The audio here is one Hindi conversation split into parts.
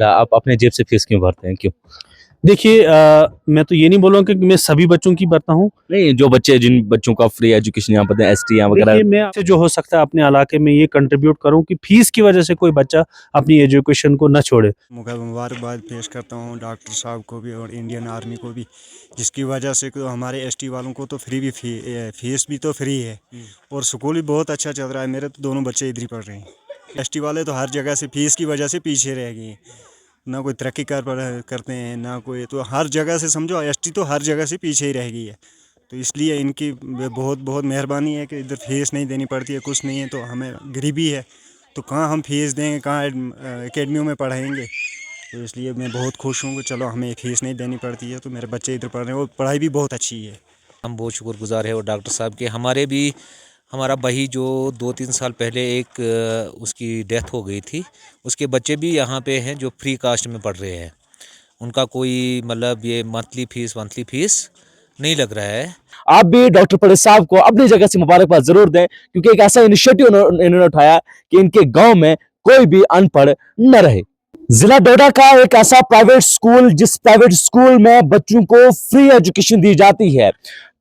आप अपने जेब से फीस क्यों भरते हैं? क्यों? देखिए मैं तो ये नहीं बोलूँगा कि मैं सभी बच्चों की भरता हूँ। नहीं, जो बच्चे जिन बच्चों का फ्री एजुकेशन यहाँ पर एसटी यहाँ वगैरह। देखिए मैं आपसे जो हो सकता है अपने इलाके में ये कंट्रीब्यूट करूँ कि फ़ीस की वजह से कोई बच्चा अपनी एजुकेशन को ना छोड़े। मुबारकबाद पेश करता हूँ डॉक्टर साहब को भी और इंडियन आर्मी को भी, जिसकी वजह से हमारे एसटी वालों को तो फ्री भी फीस भी तो फ्री है और स्कूल भी बहुत अच्छा चल रहा है। मेरे तो दोनों बच्चे इधर ही पढ़ रहे हैं। एसटी वाले तो हर जगह से फीस की वजह से पीछे रह गए, ना कोई तरक्की करते हैं ना कोई, तो हर जगह से समझो एसटी तो हर जगह से पीछे ही रह गई है। तो इसलिए इनकी बहुत बहुत मेहरबानी है कि इधर फीस नहीं देनी पड़ती है, कुछ नहीं है। तो हमें गरीबी है तो कहाँ हम फीस देंगे, कहाँ एकेडमियों में पढ़ाएंगे। तो इसलिए मैं बहुत खुश हूँ कि चलो हमें फ़ीस नहीं देनी पड़ती है, तो मेरे बच्चे इधर पढ़ रहे हैं और पढ़ाई भी बहुत अच्छी है। हम बहुत शुक्रगुजार है और डॉक्टर साहब के। हमारा भाई जो 2-3 साल पहले एक उसकी डेथ हो गई थी, उसके बच्चे भी यहाँ पे हैं जो फ्री कास्ट में पढ़ रहे हैं। उनका कोई मतलब ये मंथली फीस नहीं लग रहा है। आप भी डॉक्टर पटेल साहब को अपनी जगह से मुबारकबाद जरूर दें, क्योंकि एक ऐसा इनिशिएटिव इन्होंने उठाया कि इनके गांव में कोई भी अनपढ़ न रहे। जिला डोडा का एक ऐसा प्राइवेट स्कूल, जिस प्राइवेट स्कूल में बच्चों को फ्री एजुकेशन दी जाती है।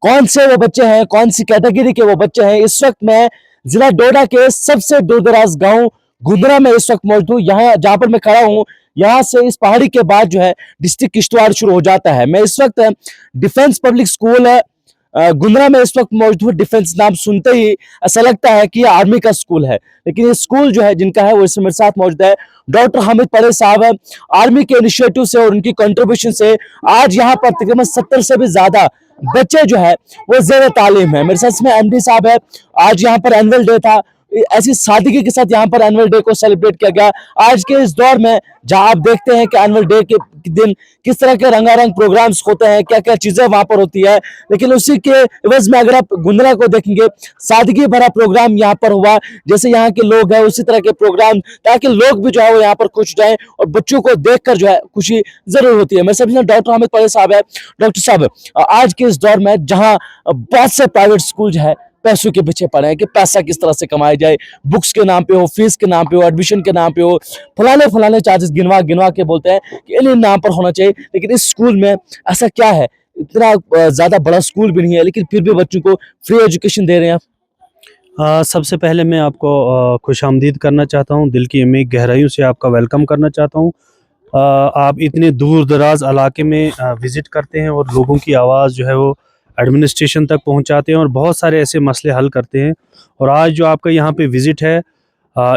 कौन से वो बच्चे हैं, कौन सी कैटेगरी के वो बच्चे हैं, इस वक्त मैं जिला डोडा के सबसे दूर दराज गांव गुंदरा में इस वक्त मौजूद हूँ। यहाँ जहां पर मैं खड़ा हूँ, यहाँ से इस पहाड़ी के बाद जो है डिस्ट्रिक्ट किश्तवाड़ शुरू हो जाता है। मैं इस वक्त डिफेंस पब्लिक स्कूल गुंदरा में इस वक्त मौजूद हूँ। डिफेंस नाम सुनते ही ऐसा लगता है कि ये आर्मी का स्कूल है, लेकिन ये स्कूल जो है जिनका है वो इसमें मेरे साथ मौजूद है। डॉक्टर हामिद पटेल साहब है। आर्मी के इनिशिएटिव से और उनकी कंट्रीब्यूशन से आज यहाँ पर तकरीबन 70 से भी ज्यादा बच्चे जो है वो ज़ेर तालीम है। मेरे साथ में एमडी साहब है। आज यहाँ पर एनुअल डे था, ऐसी सादगी के साथ यहाँ पर एनुअल डे को सेलिब्रेट किया गया। आज के इस दौर में जहां आप देखते हैं कि एनुअल डे के दिन किस तरह के रंगारंग प्रोग्राम्स होते हैं, क्या क्या चीजें वहां पर होती है, लेकिन उसी के एवज में अगर आप गुंदरा को देखेंगे, सादगी भरा प्रोग्राम यहाँ पर हुआ। जैसे यहाँ के लोग हैं उसी तरह के प्रोग्राम, ताकि लोग भी जो है वो यहाँ पर खुश जाए और बच्चों को देखकर जो है खुशी जरूर होती है। मेरे साथ डॉक्टर हामिद पटेल साहब है। डॉक्टर साहब, आज के इस दौर में जहां बहुत से प्राइवेट स्कूल जो है पैसों के पीछे पड़े हैं कि पैसा किस तरह से कमाया जाए, बुक्स के नाम पे हो, फीस के नाम पे हो, एडमिशन के नाम पे हो, फलाने फलाने चार्जेस गिनवा गिनवा के बोलते हैं कि इन नाम पर होना चाहिए। लेकिन इस स्कूल में ऐसा क्या है, इतना ज्यादा बड़ा स्कूल भी नहीं है, लेकिन फिर भी बच्चों को फ्री एजुकेशन दे रहे हैं आप। सबसे पहले मैं आपको खुशामदीद करना चाहता हूँ, दिल की अमीर गहराइयों से आपका वेलकम करना चाहता हूँ। आप इतने दूर दराज इलाके में विज़िट करते हैं और लोगों की आवाज़ जो है वो एडमिनिस्ट्रेशन तक पहुंचाते हैं और बहुत सारे ऐसे मसले हल करते हैं। और आज जो आपका यहाँ पे विज़िट है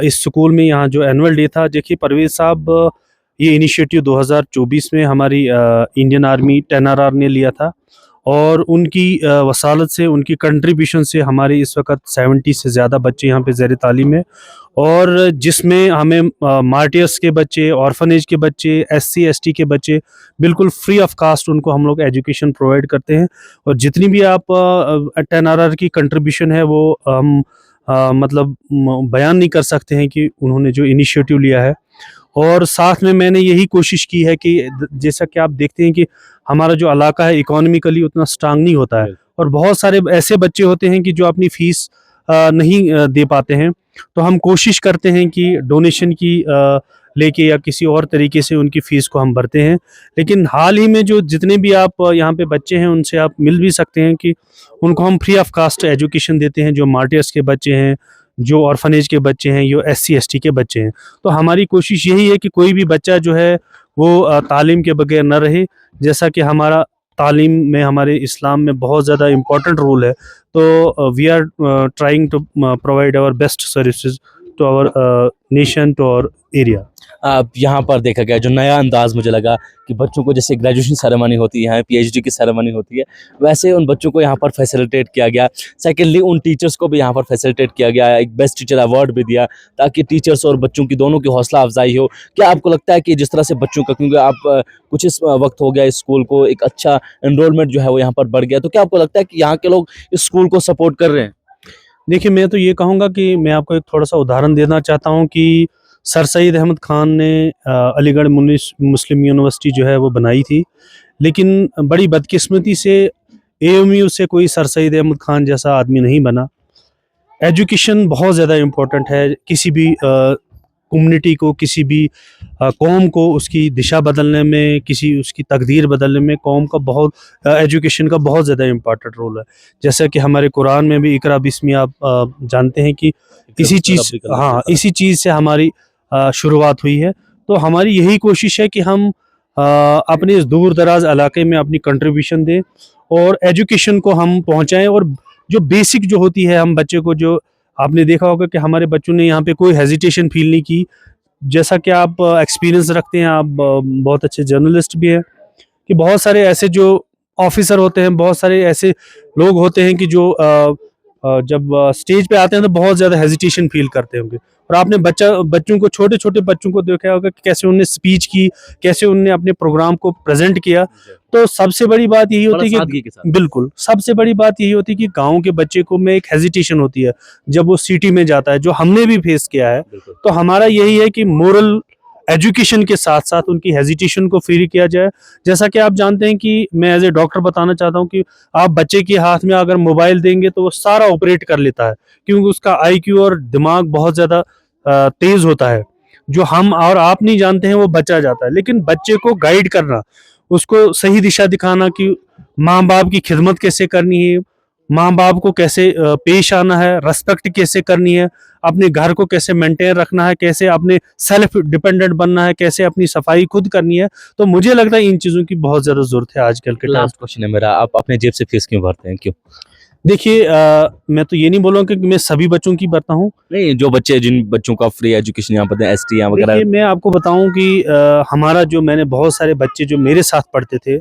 इस स्कूल में, यहाँ जो एनुअल डे था, देखिए परवेज़ साहब ये इनिशिएटिव 2024 में हमारी इंडियन आर्मी 10RR ने लिया था और उनकी वसालत से, उनकी कंट्रीब्यूशन से हमारे इस वक्त 70 से ज़्यादा बच्चे यहाँ पे ज़ेर तालीम है। और जिसमें हमें मार्टियर्स के बच्चे, ऑर्फनेज के बच्चे, SC ST के बच्चे बिल्कुल फ्री ऑफ कास्ट उनको हम लोग एजुकेशन प्रोवाइड करते हैं। और जितनी भी आप 10RR की कंट्रीब्यूशन है वो हम मतलब बयान नहीं कर सकते हैं कि उन्होंने जो इनिशिएटिव लिया है। और साथ में मैंने यही कोशिश की है कि जैसा कि आप देखते हैं कि हमारा जो इलाका है इकोनॉमिकली उतना स्ट्रांग नहीं होता है और बहुत सारे ऐसे बच्चे होते हैं कि जो अपनी फ़ीस नहीं दे पाते हैं। तो हम कोशिश करते हैं कि डोनेशन की लेके या किसी और तरीके से उनकी फ़ीस को हम भरते हैं। लेकिन हाल ही में जो जितने भी आप यहाँ पे बच्चे हैं उनसे आप मिल भी सकते हैं कि उनको हम फ्री ऑफ कास्ट एजुकेशन देते हैं, जो मार्टियर्स के बच्चे हैं, जो ऑर्फनेज के बच्चे हैं, जो SC ST के बच्चे हैं। तो हमारी कोशिश यही है कि कोई भी बच्चा जो है वो तालीम के बगैर न रहे। जैसा कि हमारा तालीम में, हमारे इस्लाम में बहुत ज़्यादा इम्पोर्टेंट रोल है। तो we are trying to provide our best services to our nation, to our area. यहाँ पर देखा गया जो नया अंदाज मुझे लगा कि बच्चों को जैसे ग्रेजुएशन सेरेमनी होती है, PhD की सेरेमनी होती है, वैसे उन बच्चों को यहाँ पर फैसिलिटेट किया गया। सेकेंडली उन टीचर्स को भी यहाँ पर फैसिलिटेट किया गया, एक बेस्ट टीचर अवार्ड भी दिया ताकि टीचर्स और बच्चों की दोनों की हौसला अफजाई हो। क्या आपको लगता है कि जिस तरह से बच्चों का, क्योंकि आप कुछ इस वक्त हो गया इस स्कूल को, एक अच्छा एनरोलमेंट जो है वो यहाँ पर बढ़ गया, तो क्या आपको लगता है कि यहाँ के लोग इस स्कूल को सपोर्ट कर रहे हैं? देखिए मैं तो ये कहूँगा कि मैं आपको एक थोड़ा सा उदाहरण देना चाहता हूँ कि सर सईद अहमद ख़ान ने अलीगढ़ मुस्लिम यूनिवर्सिटी जो है वो बनाई थी, लेकिन बड़ी बदकिस्मती से AMU से कोई सर सईद अहमद ख़ान जैसा आदमी नहीं बना। एजुकेशन बहुत ज़्यादा इम्पोर्टेंट है किसी भी कम्युनिटी को, किसी भी कौम को उसकी दिशा बदलने में, किसी उसकी तकदीर बदलने में कौम का बहुत एजुकेशन का बहुत ज़्यादा इम्पोर्टेंट रोल है। जैसा कि हमारे कुरान में भी इकरा बिस्मी आप जानते हैं कि इसी चीज़, हाँ, इसी चीज़ से हमारी शुरुआत हुई है। तो हमारी यही कोशिश है कि हम अपने इस दूर दराज इलाके में अपनी कंट्रीब्यूशन दें और एजुकेशन को हम पहुंचाएं। और जो बेसिक जो होती है, हम बच्चे को, जो आपने देखा होगा कि हमारे बच्चों ने यहाँ पे कोई हेजिटेशन फील नहीं की। जैसा कि आप एक्सपीरियंस रखते हैं, आप बहुत अच्छे जर्नलिस्ट भी हैं, कि बहुत सारे ऐसे जो ऑफिसर होते हैं, बहुत सारे ऐसे लोग होते हैं कि जो जब स्टेज पे आते हैं तो बहुत ज़्यादा हेजिटेशन फील करते होंगे। और आपने बच्चों को, छोटे छोटे बच्चों को देखा होगा कि कैसे उन्होंने स्पीच की, कैसे उन्होंने अपने प्रोग्राम को प्रेजेंट किया। तो सबसे बड़ी बात यही होती है कि बिल्कुल सबसे बड़ी बात यही होती है कि गांव के बच्चे को में एक हेजिटेशन होती है जब वो सिटी में जाता है, जो हमने भी फेस किया है। तो हमारा यही है कि मोरल एजुकेशन के साथ साथ उनकी हेजिटेशन को फ्री किया जाए। जैसा कि आप जानते हैं कि मैं एज ए डॉक्टर बताना चाहता हूं कि आप बच्चे के हाथ में अगर मोबाइल देंगे तो वो सारा ऑपरेट कर लेता है, क्योंकि उसका आईक्यू और दिमाग बहुत ज़्यादा तेज होता है। जो हम और आप नहीं जानते हैं वो बचा जाता है। लेकिन बच्चे को गाइड करना, उसको सही दिशा दिखाना कि माँ बाप की खिदमत कैसे करनी है, माँ बाप को कैसे पेश आना है, रेस्पेक्ट कैसे करनी है, अपने घर को कैसे मेंटेन रखना है, कैसे अपने सेल्फ डिपेंडेंट बनना है, कैसे अपनी सफाई खुद करनी है। तो मुझे लगता है इन चीज़ों की बहुत ज़्यादा ज़रूरत है आजकल के टाइम। लास्ट क्वेश्चन है मेरा, आप अपने जेब से फीस क्यों भरते हैं, क्यों? देखिए, मैं तो ये नहीं बोलूँगा कि मैं सभी बच्चों की भरता हूँ। नहीं, जो बच्चे, जिन बच्चों का फ्री एजुकेशन यहाँ पर एसटी यहाँ वगैरह। देखिए, मैं आपको बताऊँ कि हमारा जो, मैंने बहुत सारे बच्चे जो मेरे साथ पढ़ते थे,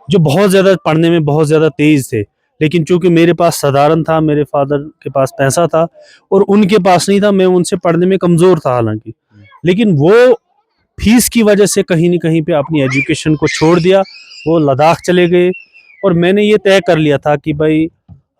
जो बहुत ज़्यादा पढ़ने में बहुत ज़्यादा तेज़ थे, लेकिन चूंकि मेरे पास साधारण था, मेरे फादर के पास पैसा था और उनके पास नहीं था, मैं उनसे पढ़ने में कमज़ोर था हालांकि, लेकिन वो फीस की वजह से कहीं न कहीं पे अपनी एजुकेशन को छोड़ दिया, वो लद्दाख चले गए। और मैंने ये तय कर लिया था कि भाई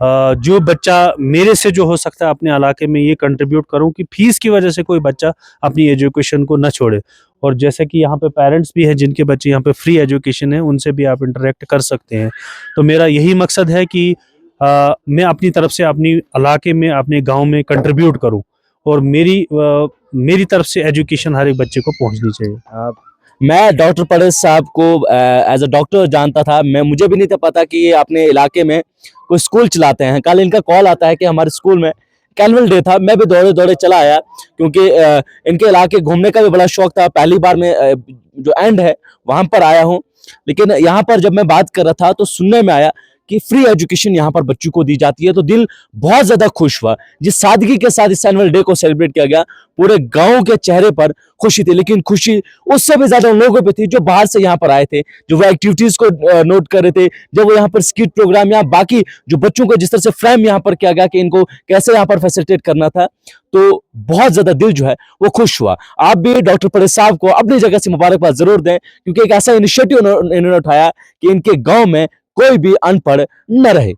जो बच्चा मेरे से जो हो सकता है अपने इलाके में ये कंट्रीब्यूट करूं कि फीस की वजह से कोई बच्चा अपनी एजुकेशन को न छोड़े। और जैसे कि यहाँ पे पेरेंट्स भी हैं जिनके बच्चे यहाँ पे फ्री एजुकेशन है, उनसे भी आप इंटरेक्ट कर सकते हैं। तो मेरा यही मकसद है कि मैं अपनी तरफ से अपनी इलाके में, अपने गांव में कंट्रीब्यूट करूं और मेरी तरफ से एजुकेशन हर एक बच्चे को पहुंचनी चाहिए। मैं डॉक्टर परवेज साहब को एज अ डॉक्टर जानता था, मुझे भी नहीं था पता कि ये अपने इलाके में कोई स्कूल चलाते हैं। कल इनका कॉल आता है कि हमारे स्कूल में कैनुअल डे था। मैं भी दौड़े दौड़े चला आया, क्योंकि इनके इलाके घूमने का भी बड़ा शौक था। पहली बार मैं जो एंड है वहां पर आया हूँ। लेकिन यहाँ पर जब मैं बात कर रहा था तो सुनने में आया कि फ्री एजुकेशन यहाँ पर बच्चों को दी जाती है, तो दिल बहुत ज्यादा खुश हुआ। जिस सादगी के साथ इस एनुअल डे को सेलिब्रेट किया गया, पूरे गांव के चेहरे पर खुशी थी। लेकिन खुशी उससे भी ज्यादा उन लोगों पे थी जो बाहर से यहाँ पर आए थे, जो वो एक्टिविटीज को नोट कर रहे थे, जब वो यहाँ पर स्किट प्रोग्राम या बाकी जो बच्चों को जिस तरह से फ्रेम यहाँ पर किया गया कि इनको कैसे यहाँ पर फैसिलिटेट करना था, तो बहुत ज्यादा दिल जो है वो खुश हुआ। आप भी डॉक्टर परवेज साहब को अपनी जगह से मुबारकबाद जरूर दें, क्योंकि एक ऐसा इनिशिएटिव इन्होंने उठाया कि इनके गांव में कोई भी अनपढ़ न रहे।